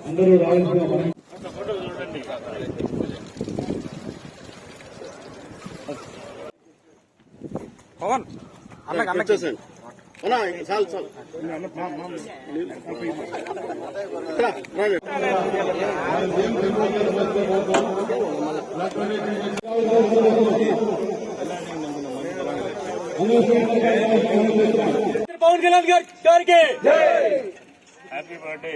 అందరూ రావాల్సిన పవన్ అన్న చాలు చాలు పవన్ కళ్యాణ్ గారికి హ్యాపీ బర్త్డే.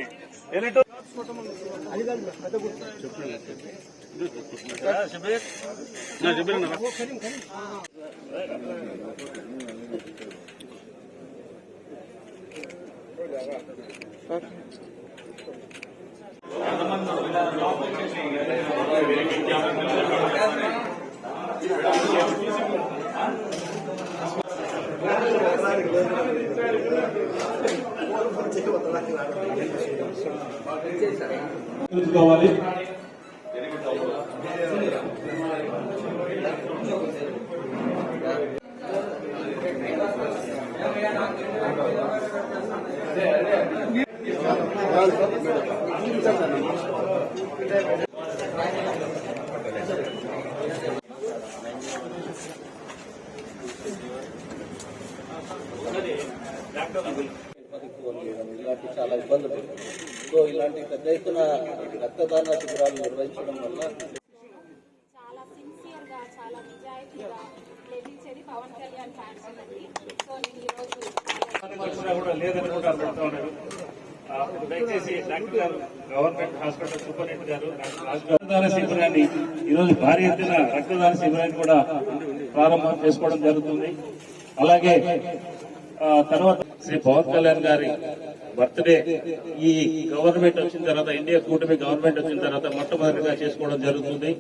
చూసుకోవాలి. ఇలాంటి చాలా ఇబ్బందులు. సో ఇలాంటి పెద్ద ఎత్తున రక్తదాన శిబిరాలు నిర్వహించడం వల్ల చాలా సిన్సియర్ గా చాలా నిజాయితీగా లభించేది పవన్ కళ్యాణ్ ఫ్యాన్స్ అండి. సో నేను ఈరోజు దయచేసి డాక్టర్ గవర్నమెంట్ హాస్పిటల్ సూపరింటెండెంట్ గారు రక్తదాన శిబిరాన్ని ఈరోజు భారీ ఎత్తున రక్తదాన శిబిరాన్ని కూడా ప్రారంభం చేసుకోవడం జరుగుతుంది. అలాగే తర్వాత శ్రీ పవన్ కళ్యాణ్ గారి బర్త్డే ఈ గవర్నమెంట్ వచ్చిన తర్వాత, ఇండియా కూటమి గవర్నమెంట్ వచ్చిన తర్వాత మొట్టమొదటిగా చేసుకోవడం జరుగుతుంది.